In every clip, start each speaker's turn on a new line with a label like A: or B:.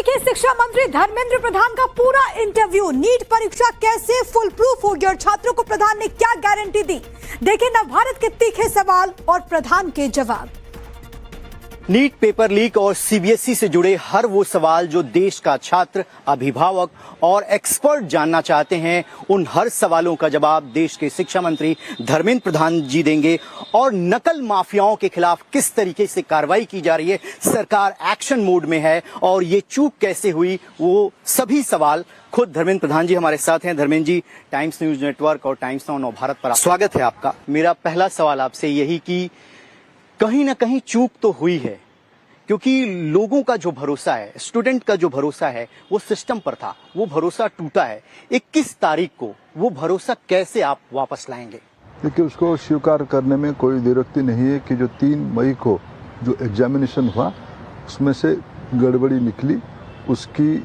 A: देखिए शिक्षा मंत्री धर्मेंद्र प्रधान का पूरा इंटरव्यू। नीट परीक्षा कैसे फुल प्रूफ होगी और छात्रों को प्रधान ने क्या गारंटी दी, देखिए नवभारत के तीखे सवाल और प्रधान के जवाब।
B: नीट पेपर लीक और सीबीएसई से जुड़े हर वो सवाल जो देश का छात्र, अभिभावक और एक्सपर्ट जानना चाहते हैं, उन हर सवालों का जवाब देश के शिक्षा मंत्री धर्मेंद्र प्रधान जी देंगे। और नकल माफियाओं के खिलाफ किस तरीके से कार्रवाई की जा रही है, सरकार एक्शन मोड में है और ये चूक कैसे हुई, वो सभी सवाल खुद धर्मेंद्र प्रधान जी हमारे साथ हैं। Dharmendra ji, times news network और टाइम्स नाउ नवभारत पर स्वागत है आपका। मेरा पहला सवाल आपसे यही कि कहीं ना कहीं चूक तो हुई है, क्योंकि लोगों का जो भरोसा है, स्टूडेंट का जो भरोसा है, वो सिस्टम पर था, वो भरोसा टूटा है। 21 तारीख को वो भरोसा कैसे आप वापस लाएंगे?
C: देखिए, उसको स्वीकार करने में कोई दिक्कत नहीं है कि जो 3 मई को जो एग्जामिनेशन हुआ उसमें से गड़बड़ी निकली। उसकी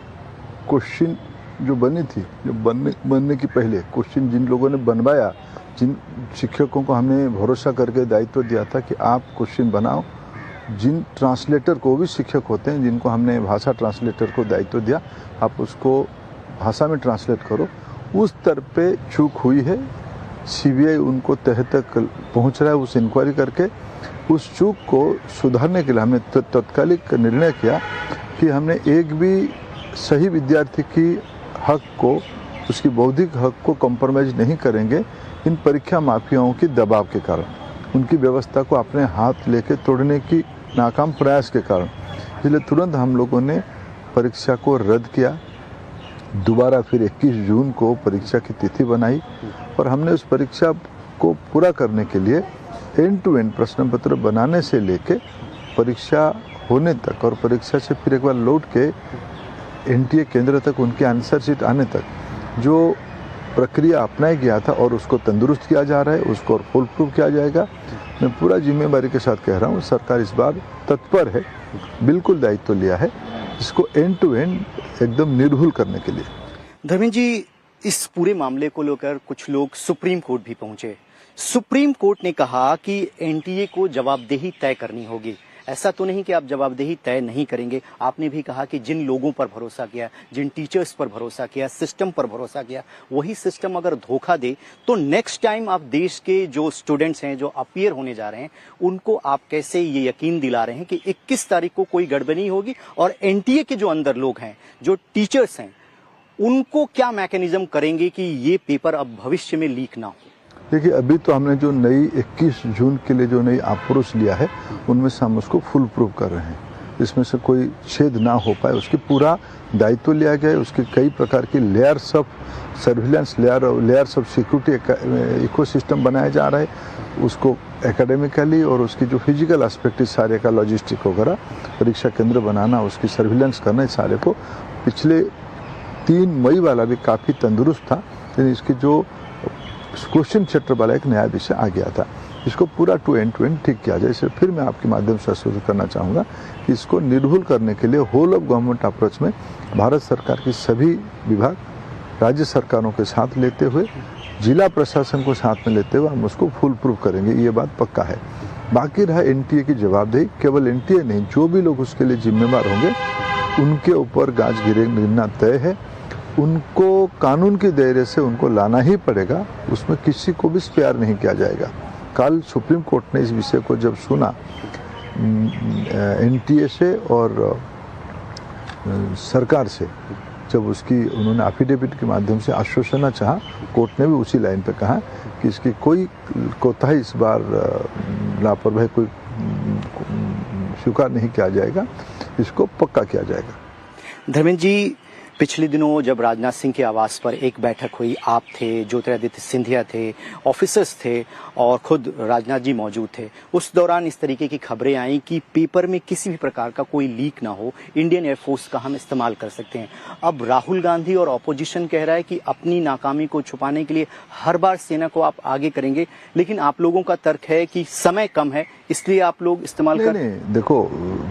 C: क्वेश्चन जो बनी थी, जो बनने की पहले क्वेश्चन जिन लोगों ने बनवाया, जिन शिक्षकों को हमने भरोसा करके दायित्व दिया था कि आप क्वेश्चन बनाओ, जिन ट्रांसलेटर को भी शिक्षक होते हैं, जिनको हमने भाषा ट्रांसलेटर को दायित्व दिया, आप उसको भाषा में ट्रांसलेट करो, उस स्तर पे चूक हुई है। सीबीआई उनको तह तक पहुंच रहा है उस इंक्वायरी करके। उस चूक को सुधारने के लिए हमने तत्कालिक निर्णय किया कि हमने एक भी सही विद्यार्थी की हक को, उसकी बौद्धिक हक को कॉम्प्रोमाइज नहीं करेंगे इन परीक्षा माफियाओं के दबाव के कारण, उनकी व्यवस्था को अपने हाथ लेके तोड़ने की नाकाम प्रयास के कारण। इसलिए तुरंत हम लोगों ने परीक्षा को रद्द किया। दोबारा फिर 21 जून को परीक्षा की तिथि बनाई और हमने उस परीक्षा को पूरा करने के लिए एंड टू एंड प्रश्न पत्र बनाने से लेके परीक्षा होने तक और परीक्षा से फिर एक बार लौट के एनटीए केंद्र तक उनके आंसर शीट आने तक जो प्रक्रिया अपनाया गया था और उसको तंदुरुस्त किया जा रहा है, उसको और फुल प्रूफ किया जाएगा। मैं पूरा जिम्मेदारी के साथ कह रहा हूँ, सरकार इस बार तत्पर है, बिल्कुल दायित्व लिया है इसको एंड टू एंड एकदम निर्भुल करने के लिए।
B: धर्मेंद्र जी, इस पूरे मामले को लेकर कुछ लोग सुप्रीम कोर्ट भी पहुंचे। सुप्रीम कोर्ट ने कहा कि एनटीए को जवाबदेही तय करनी होगी। ऐसा तो नहीं कि आप जवाबदेही तय नहीं करेंगे, आपने भी कहा कि जिन लोगों पर भरोसा किया, जिन टीचर्स पर भरोसा किया, सिस्टम पर भरोसा किया, वही सिस्टम अगर धोखा दे तो नेक्स्ट टाइम आप देश के जो स्टूडेंट्स हैं, जो अपीयर होने जा रहे हैं, उनको आप कैसे ये यकीन दिला रहे हैं कि 21 तारीख को कोई गड़बड़ी नहीं होगी? और एनटीए के जो अंदर लोग हैं, जो टीचर्स हैं, उनको क्या मैकेनिज्म करेंगे कि ये पेपर अब भविष्य में लीक ना हो?
C: देखिए, अभी तो हमने जो नई 21 जून के लिए जो नई अप्रोच लिया है, उनमें से हम उसको फुल प्रूफ कर रहे हैं। इसमें से कोई छेद ना हो पाए, उसकी पूरा दायित्व लिया गया है। उसके कई प्रकार की layers of surveillance, layers of security ecosystem बनाया जा रहा है। उसको एकेडमिकली और उसकी जो फिजिकल एस्पेक्ट है सारे का, लॉजिस्टिक वगैरह, परीक्षा केंद्र बनाना, उसकी सर्विलेंस करना, इस सारे को पिछले 3 मई वाला भी काफ़ी तंदुरुस्त था, लेकिन इसकी जो क्वेश्चन चैप्टर वाला एक नया विषय आ गया था, इसको पूरा टू एंड ठीक किया जाए। इसलिए फिर मैं आपके माध्यम से आश्वस्त करना चाहूँगा कि इसको निर्भुल करने के लिए होल ऑफ गवर्नमेंट अप्रोच में भारत सरकार की सभी विभाग, राज्य सरकारों के साथ लेते हुए, जिला प्रशासन को साथ में लेते हुए हम उसको फुल प्रूफ करेंगे, ये बात पक्का है। बाकी रहा एनटीए की जवाबदेही, केवल एनटीए नहीं, जो भी लोग उसके लिए जिम्मेदार होंगे उनके ऊपर गाज गिरना तय है। उनको कानून के दायरे से उनको लाना ही पड़ेगा, उसमें किसी को भी स्पेयर नहीं किया जाएगा। कल सुप्रीम कोर्ट ने इस विषय को जब सुना एनटीए से और सरकार से, जब उसकी उन्होंने एफिडेविट के माध्यम से आश्वासन चाहा, कोर्ट ने भी उसी लाइन पे कहा कि इसकी कोई कोताही इस बार लापरवाही कोई स्वीकार नहीं किया जाएगा, इसको पक्का किया जाएगा।
B: धर्मेंद्र जी, पिछले दिनों जब राजनाथ सिंह के आवास पर एक बैठक हुई, आप थे, ज्योतिरादित्य सिंधिया थे, ऑफिसर्स थे और खुद राजनाथ जी मौजूद थे। उस दौरान इस तरीके की खबरें आई कि पेपर में किसी भी प्रकार का कोई लीक ना हो, इंडियन एयरफोर्स का हम इस्तेमाल कर सकते हैं। अब राहुल गांधी और ऑपोजिशन कह रहा है कि अपनी नाकामी को छुपाने के लिए हर बार सेना को आप आगे करेंगे, लेकिन आप लोगों का तर्क है कि समय कम है, इसलिए आप लोग इस्तेमाल कर।
C: नहीं, देखो,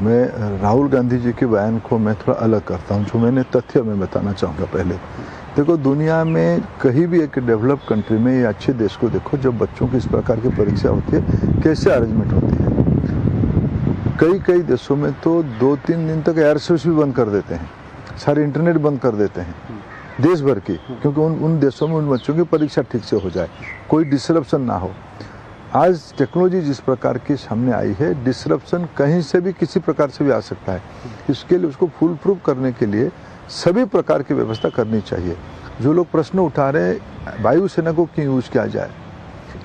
C: मैं राहुल गांधी जी के बयान को मैं थोड़ा अलग करता हूँ, जो मैंने तथ्य में बताना चाहूँगा। पहले देखो, दुनिया में कहीं भी एक डेवलप कंट्री में या अच्छे देश को देखो, जब बच्चों की इस प्रकार की परीक्षा होती है, कैसे अरेंजमेंट होती है। कई देशों में तो 2-3 दिन तक एयर सर्विस भी बंद कर देते हैं। सारे इंटरनेट बंद कर देते हैं देश भर की, क्योंकि उन देशों में उन बच्चों की परीक्षा ठीक से हो जाए, कोई डिसरप्शन ना हो। आज टेक्नोलॉजी जिस प्रकार की सामने आई है, डिसरप्शन कहीं से भी किसी प्रकार से भी आ सकता है। इसके लिए उसको फुल प्रूफ करने के लिए सभी प्रकार की व्यवस्था करनी चाहिए। जो लोग प्रश्न उठा रहे हैं वायुसेना को क्यों यूज किया जाए,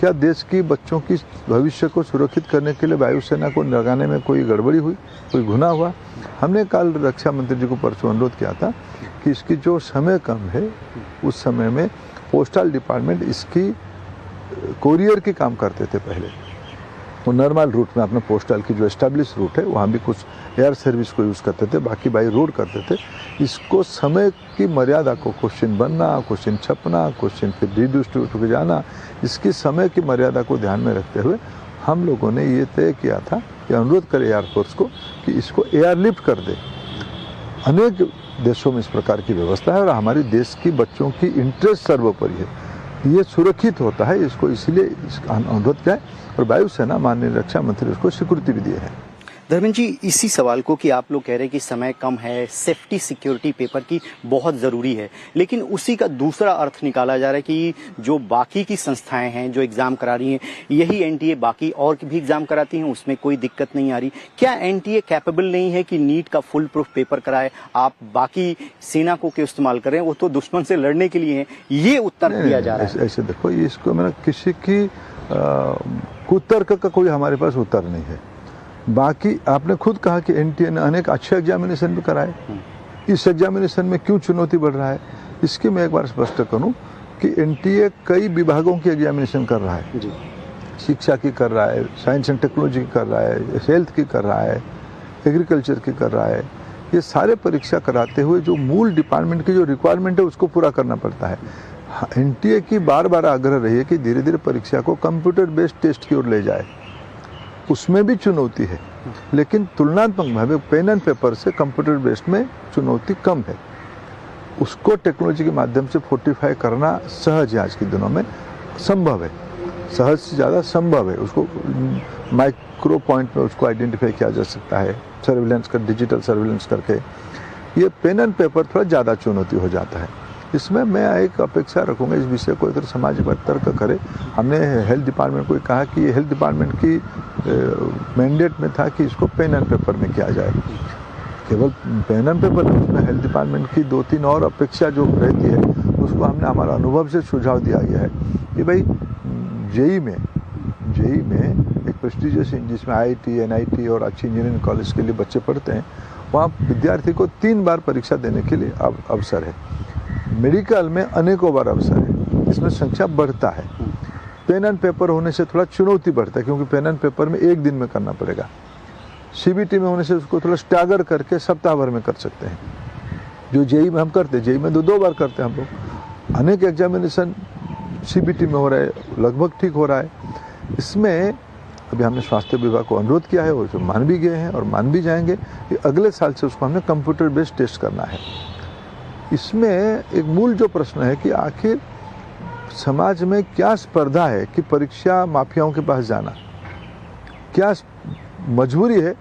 C: क्या देश की बच्चों की भविष्य को सुरक्षित करने के लिए वायुसेना को लगाने में कोई गड़बड़ी हुई, कोई गुनाह हुआ? हमने कल रक्षा मंत्री जी को परसों अनुरोध किया था कि इसकी जो समय कम है उस समय में पोस्टल डिपार्टमेंट इसकी कोरियर की काम करते थे पहले, वो नॉर्मल रूट में अपना पोस्टल की जो एस्टेब्लिश रूट है वहाँ भी कुछ एयर सर्विस को यूज़ करते थे, बाकी बाई रोड करते थे। इसको समय की मर्यादा को, क्वेश्चन बनना, क्वेश्चन छपना, क्वेश्चन फिर रिडिस्ट्रीब्यूट हो जाना, इसकी समय की मर्यादा को ध्यान में रखते हुए हम लोगों ने ये तय किया था कि अनुरोध करें एयरफोर्स को कि इसको एयरलिफ्ट कर दे। अनेक देशों में इस प्रकार की व्यवस्था है और हमारे देश की बच्चों की इंटरेस्ट सर्वोपरि है, ये सुरक्षित होता है, इसको इसलिए इसका अनुरोध किया है और वायुसेना माननीय रक्षा मंत्री उसको स्वीकृति भी दी है।
B: धर्मेंद्र जी, इसी सवाल को कि आप लोग कह रहे हैं कि समय कम है, सेफ्टी सिक्योरिटी पेपर की बहुत ज़रूरी है, लेकिन उसी का दूसरा अर्थ निकाला जा रहा है कि जो बाकी की संस्थाएं हैं जो एग्ज़ाम करा रही हैं, यही एनटीए बाकी और भी एग्ज़ाम कराती हैं, उसमें कोई दिक्कत नहीं आ रही। क्या एनटीए कैपेबल नहीं है कि नीट का फुल प्रूफ पेपर कराए? आप बाकी सेना को क्यों इस्तेमाल करें, वो तो दुश्मन से लड़ने के लिए हैं, ये उत्तर दिया जा रहा है।
C: ऐसे देखो, इसको मैंने किसी की कुतर्क का कोई हमारे पास उत्तर नहीं है। बाकी आपने खुद कहा कि एनटीए ने अनेक अच्छे एग्जामिनेशन भी कराए, इस एग्जामिनेशन में क्यों चुनौती बढ़ रहा है? इसकी मैं एक बार स्पष्ट करूं कि एनटीए कई विभागों की एग्जामिनेशन कर रहा है जी। शिक्षा की कर रहा है, साइंस एंड टेक्नोलॉजी की कर रहा है, हेल्थ की कर रहा है, एग्रीकल्चर की कर रहा है। ये सारे परीक्षा कराते हुए जो मूल डिपार्टमेंट की जो रिक्वायरमेंट है उसको पूरा करना पड़ता है। एनटीए की बार बार आग्रह रही है कि धीरे धीरे परीक्षा को कंप्यूटर बेस्ड टेस्ट की ओर ले जाए, उसमें भी चुनौती है, लेकिन तुलनात्मक भाव पेन एंड पेपर से कंप्यूटर बेस्ड में चुनौती कम है। उसको टेक्नोलॉजी के माध्यम से फोर्टिफाई करना सहज है, आज के दिनों में संभव है, सहज से ज़्यादा संभव है। उसको माइक्रो पॉइंट में उसको आइडेंटिफाई किया जा सकता है, सर्विलेंस कर, डिजिटल सर्विलेंस करके। ये पेन एंड पेपर थोड़ा ज़्यादा चुनौती हो जाता है। इसमें मैं एक अपेक्षा रखूँगा, इस विषय को अगर समाज पर तर्क करे। हमने हेल्थ डिपार्टमेंट को कहा कि ये हेल्थ डिपार्टमेंट की मैंडेट में था कि इसको पेन एंड पेपर में किया जाए, केवल पेन एंड पेपर। उसमें हेल्थ डिपार्टमेंट की 2-3 और अपेक्षा जो रहती है उसको हमने हमारा अनुभव से सुझाव दिया गया है कि भाई जेई में एक प्रेस्टिजियस जिसमें आईआईटी, एनआईटी और अच्छी इंजीनियरिंग कॉलेज के लिए बच्चे पढ़ते हैं, वहाँ विद्यार्थी को 3 बार परीक्षा देने के लिए अवसर है। मेडिकल में अनेकों बार अवसर है, इसमें संख्या बढ़ता है। पेन एंड पेपर होने से थोड़ा चुनौती बढ़ता है, क्योंकि पेन एंड पेपर में एक दिन में करना पड़ेगा। सीबीटी में होने से उसको थोड़ा स्टैगर करके सप्ताह भर में कर सकते हैं, जो जेई में हम करते हैं। जेई में 2 बार करते हैं हम लोग। अनेक एग्जामिनेशन सीबीटी में हो रहा है, लगभग ठीक हो रहा है। इसमें अभी हमने स्वास्थ्य विभाग को अनुरोध किया है और जो मान भी गए हैं और मान भी जाएंगे कि अगले साल से उसको हमने कंप्यूटर बेस्ड टेस्ट करना है। इसमें एक मूल जो प्रश्न है कि आखिर समाज में क्या स्पर्धा है कि परीक्षा माफियाओं के पास जाना, क्या मजबूरी है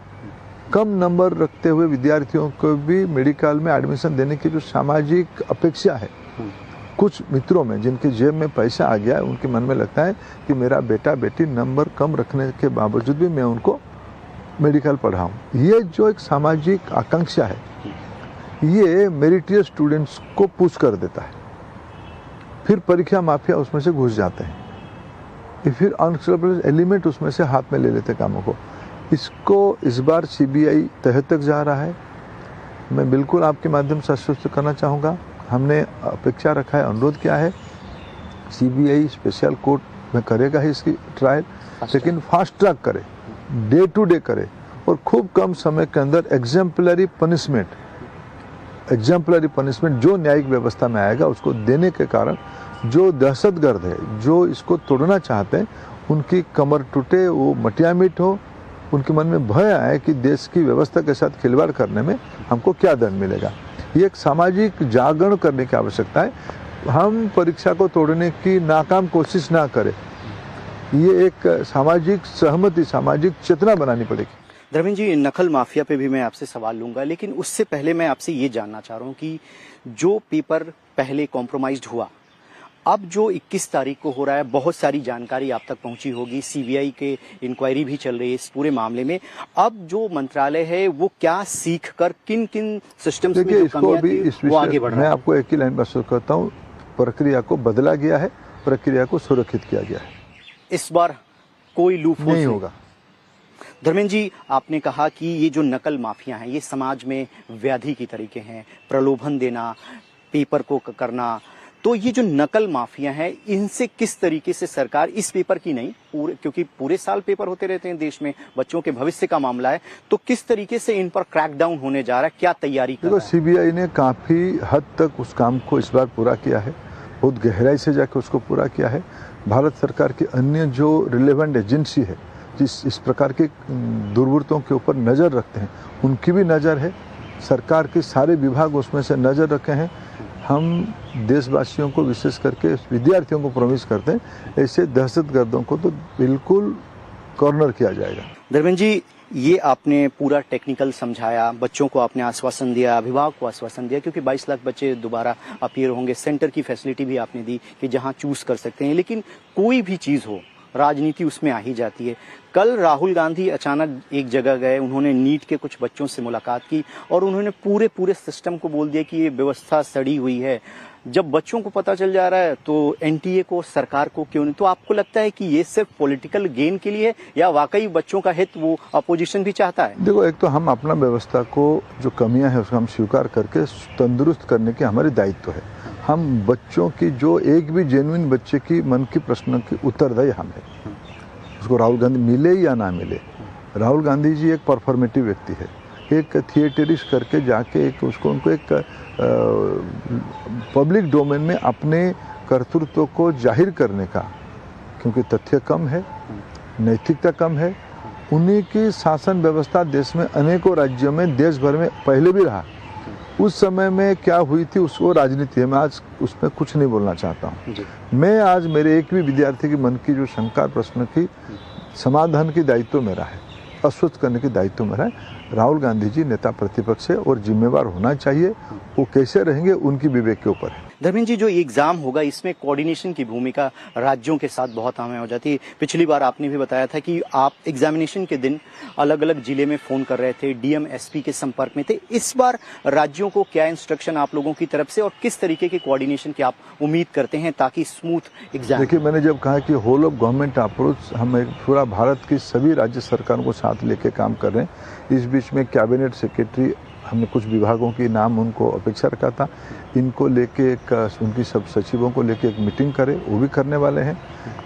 C: कम नंबर रखते हुए विद्यार्थियों को भी मेडिकल में एडमिशन देने की जो सामाजिक अपेक्षा है कुछ मित्रों में, जिनके जेब में पैसा आ गया है, उनके मन में लगता है कि मेरा बेटा बेटी नंबर कम रखने के बावजूद भी मैं उनको मेडिकल पढ़ाऊँ। ये जो एक सामाजिक आकांक्षा है, ये मेरिटियस स्टूडेंट्स को पुश कर देता है। फिर परीक्षा माफिया उसमें से घुस जाते हैं, फिर अनस्टेबल एलिमेंट उसमें से हाथ में ले लेते कामों को। इसको इस बार सीबीआई तह तक जा रहा है। मैं बिल्कुल आपके माध्यम से आश्वस्त करना चाहूँगा, हमने अपेक्षा रखा है, अनुरोध किया है, सीबीआई स्पेशल कोर्ट में करेगा ही इसकी ट्रायल, लेकिन फास्ट ट्रैक करे, डे टू डे करे और खूब कम समय के अंदर एग्जाम्पलरी पनिशमेंट जो न्यायिक व्यवस्था में आएगा उसको देने के कारण जो दहशतगर्द है, जो इसको तोड़ना चाहते हैं, उनकी कमर टूटे, वो मटिया मिट हो, उनके मन में भय आए कि देश की व्यवस्था के साथ खिलवाड़ करने में हमको क्या दंड मिलेगा। ये एक सामाजिक जागरण करने की आवश्यकता है। हम परीक्षा को तोड़ने की नाकाम कोशिश ना करें, ये एक सामाजिक सहमति, सामाजिक चेतना बनानी पड़ेगी।
B: धर्मेंद्र जी, नकल माफिया पे भी मैं आपसे सवाल लूंगा, लेकिन उससे पहले मैं आपसे ये जानना चाह रहा हूँ कि जो पेपर पहले कॉम्प्रोमाइज्ड हुआ, अब जो 21 तारीख को हो रहा है, बहुत सारी जानकारी आप तक पहुंची होगी, सीबीआई के इंक्वायरी भी चल रही है इस पूरे मामले में। अब जो मंत्रालय है वो क्या सीख कर किन किन सिस्टम्स में जो कमियां थी वो आगे बढ़ रहा है?
C: मैं आपको एक ही लाइन बस कहता हूँ, प्रक्रिया को बदला गया है, प्रक्रिया को सुरक्षित किया गया है।
B: इस बार कोई लूपहोल
C: नहीं होगा।
B: धर्मेंद्र जी, आपने कहा कि ये जो नकल माफिया हैं ये समाज में व्याधि की तरीके हैं, प्रलोभन देना, पेपर को करना, तो ये जो नकल माफिया हैं इनसे किस तरीके से सरकार, इस पेपर की नहीं, क्योंकि पूरे साल पेपर होते रहते हैं देश में, बच्चों के भविष्य का मामला है, तो किस तरीके से इन पर क्रैकडाउन होने जा रहा है, क्या तैयारी कर रहा है?
C: सीबीआई ने काफी हद तक उस काम को इस बार पूरा किया है, बहुत गहराई से जाकर उसको पूरा किया है। भारत सरकार की अन्य जो रिलेवेंट एजेंसी है जिस इस प्रकार के दुर्वृत्तों के ऊपर नज़र रखते हैं, उनकी भी नज़र है, सरकार के सारे विभाग उसमें से नज़र रखे हैं। हम देशवासियों को, विशेष करके विद्यार्थियों को प्रॉमिस करते हैं, ऐसे दहशतगर्दों को तो बिल्कुल कॉर्नर किया जाएगा।
B: धर्मेंद्र जी, ये आपने पूरा टेक्निकल समझाया, बच्चों को आपने आश्वासन दिया, अभिभावक को आश्वासन दिया, क्योंकि 22 लाख बच्चे दोबारा अपीयर होंगे, सेंटर की फैसिलिटी भी आपने दी कि जहां चूज कर सकते हैं, लेकिन कोई भी चीज हो, राजनीति उसमें आ ही जाती है। कल राहुल गांधी अचानक एक जगह गए, उन्होंने नीट के कुछ बच्चों से मुलाकात की और उन्होंने पूरे सिस्टम को बोल दिया कि ये व्यवस्था सड़ी हुई है। जब बच्चों को पता चल जा रहा है तो एनटीए को, सरकार को क्यों नहीं? तो आपको लगता है कि ये सिर्फ पॉलिटिकल गेन के लिए है या वाकई बच्चों का हित वो अपोजिशन भी चाहता है?
C: देखो, एक तो हम अपना व्यवस्था को जो कमियां हैं उसको हम स्वीकार करके तंदुरुस्त करने के हमारे दायित्व है। हम बच्चों की जो एक भी जेन्युइन बच्चे की मन की प्रश्न की उत्तरदायी हम है। उसको राहुल गांधी मिले या ना मिले, राहुल गांधी जी एक परफॉर्मेटिव व्यक्ति है, एक थिएटरिस्ट करके जाके एक उसको उनको एक पब्लिक डोमेन में अपने कर्तृत्व को जाहिर करने का, क्योंकि तथ्य कम है, नैतिकता कम है, उन्हीं की शासन व्यवस्था देश में अनेकों राज्यों में, देश भर में पहले भी रहा। उस समय में क्या हुई थी उसको राजनीति है, मैं आज उसमें कुछ नहीं बोलना चाहता हूँ। मैं आज मेरे एक भी विद्यार्थी के मन की जो शंका प्रश्न की समाधान की दायित्व मेरा है, अस्वस्थ करने की दायित्व मेरा है। राहुल गांधी जी नेता प्रतिपक्ष है और जिम्मेवार होना चाहिए, वो कैसे रहेंगे उनकी विवेक के ऊपर है।
B: धर्मेंद्र जी, जो एग्जाम होगा इसमें कोऑर्डिनेशन की भूमिका राज्यों के साथ बहुत अहम हो जाती है। पिछली बार आपने भी बताया था कि आप एग्जामिनेशन के दिन अलग अलग जिले में फोन कर रहे थे, डीएम एसपी के संपर्क में थे। इस बार राज्यों को क्या इंस्ट्रक्शन आप लोगों की तरफ से और किस तरीके के कोऑर्डिनेशन की आप उम्मीद करते हैं ताकि स्मूथ एग्जाम?
C: देखिए, मैंने जब कहा कि होल ऑफ गवर्नमेंट अप्रोच, हम एक पूरा भारत की सभी राज्य सरकारों को साथ लेके काम कर रहे हैं। इस बीच में कैबिनेट सेक्रेटरी, हमने कुछ विभागों के नाम उनको अपेक्षा रखा था, इनको लेके एक उनकी सब सचिवों को लेके एक मीटिंग करे, वो भी करने वाले हैं।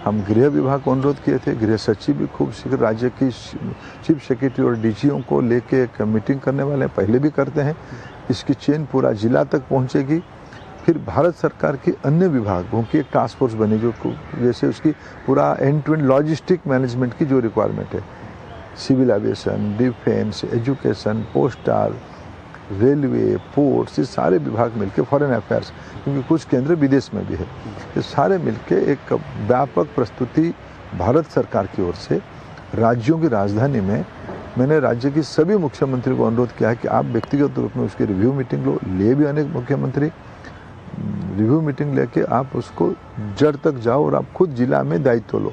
C: हम गृह विभाग को अनुरोध किए थे, गृह सचिव भी खूब शीघ्र राज्य की चीफ सेक्रेटरी और डीजीओ को लेके एक मीटिंग करने वाले हैं, पहले भी करते हैं। इसकी चेन पूरा जिला तक पहुंचेगी। फिर भारत सरकार के अन्य विभागों की एक टास्क फोर्स बनी, जो जैसे उसकी पूरा end to end logistic management की जो रिक्वायरमेंट है, civil aviation, defence, education, postal, railway, ports, ये सारे विभाग मिलके, फॉरेन अफेयर्स, क्योंकि कुछ केंद्र विदेश में भी है, ये सारे मिलके एक व्यापक प्रस्तुति भारत सरकार की ओर से राज्यों की राजधानी में। मैंने राज्य की सभी मुख्यमंत्री को अनुरोध किया है कि आप व्यक्तिगत रूप में उसकी रिव्यू मीटिंग लो, ले भी अनेक मुख्यमंत्री रिव्यू मीटिंग लेके आप उसको जड़ तक जाओ और आप खुद जिला में दायित्व लो,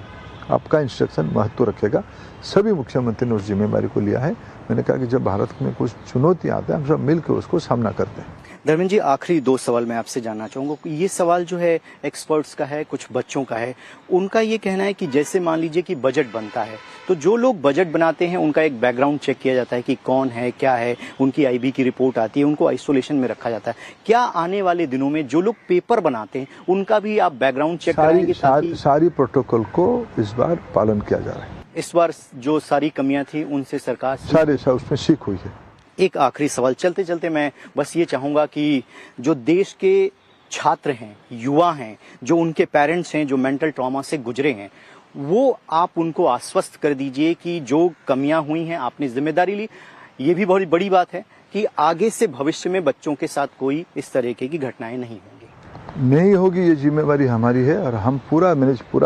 C: आपका इंस्ट्रक्शन महत्व रखेगा। सभी मुख्यमंत्री ने उस जिम्मेदारी को लिया है। मैंने कहा कि जब भारत में कुछ चुनौती आता है, हम सब मिलकर उसको सामना करते हैं।
B: धर्मेंद्र जी, आखिरी 2 सवाल मैं आपसे जानना चाहूंगा। ये सवाल जो है एक्सपर्ट्स का है, कुछ बच्चों का है। उनका ये कहना है कि जैसे मान लीजिए कि बजट बनता है तो जो लोग बजट बनाते हैं उनका एक बैकग्राउंड चेक किया जाता है कि कौन है, क्या है, उनकी आईबी की रिपोर्ट आती है, उनको आइसोलेशन में रखा जाता है। क्या आने वाले दिनों में जो लोग पेपर बनाते हैं उनका भी आप बैकग्राउंड चेक कराएंगे?
C: सारी प्रोटोकॉल को इस बार पालन किया जा रहा है।
B: इस बार जो सारी कमियां थी उनसे सरकार
C: उसमें सीख हुई है।
B: एक आखिरी सवाल, चलते चलते मैं बस ये चाहूंगा कि जो देश के छात्र हैं, युवा हैं, जो उनके पेरेंट्स हैं, जो मेंटल ट्रॉमा से गुजरे हैं, वो आप उनको आश्वस्त कर दीजिए कि जो कमियां हुई हैं आपने जिम्मेदारी ली। ये भी बहुत बड़ी बात है कि आगे से भविष्य में बच्चों के साथ कोई इस तरीके की घटनाएं नहीं होंगी।
C: नहीं होगी, ये जिम्मेवारी हमारी है और हम पूरा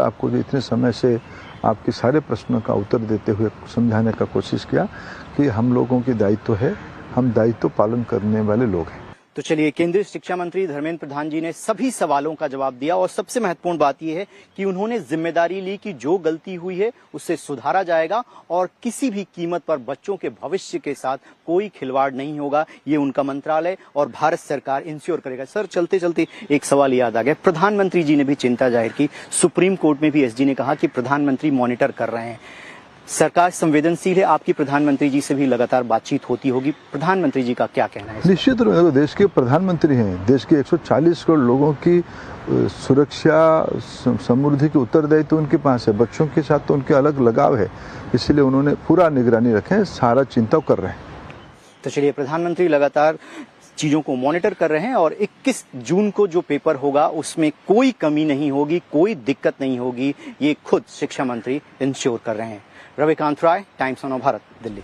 C: आपको जो इतने समय से आपके सारे प्रश्नों का उत्तर देते हुए समझाने का कोशिश किया कि हम लोगों की दायित्व है, हम दायित्व पालन करने वाले लोग हैं।
B: तो चलिए, केंद्रीय शिक्षा मंत्री धर्मेंद्र प्रधान जी ने सभी सवालों का जवाब दिया और सबसे महत्वपूर्ण बात यह है कि उन्होंने जिम्मेदारी ली कि जो गलती हुई है उससे सुधारा जाएगा और किसी भी कीमत पर बच्चों के भविष्य के साथ कोई खिलवाड़ नहीं होगा। ये उनका मंत्रालय और भारत सरकार इंश्योर करेगा। सर, चलते चलते एक सवाल याद आ गया। प्रधानमंत्री जी ने भी चिंता जाहिर की। सुप्रीम कोर्ट में भी एसजी ने कहा कि प्रधानमंत्री मॉनिटर कर रहे हैं। सरकार संवेदनशील है, आपकी प्रधानमंत्री जी से भी लगातार बातचीत होती होगी। प्रधानमंत्री जी का क्या कहना है?
C: निश्चित रूप से देश के प्रधानमंत्री हैं, देश के 140 करोड़ लोगों की सुरक्षा समृद्धि के उत्तरदायित्व तो उनके पास है। बच्चों के साथ तो उनके अलग लगाव है, इसलिए उन्होंने पूरा निगरानी रखे, सारा चिंता कर रहे हैं।
B: तो चलिए, प्रधानमंत्री लगातार चीजों को मॉनिटर कर रहे हैं और 21 जून को जो पेपर होगा उसमें कोई कमी नहीं होगी, कोई दिक्कत नहीं होगी, ये खुद शिक्षा मंत्री इंश्योर कर रहे हैं। रविकांत राय, टाइम्स ऑफ भारत, दिल्ली।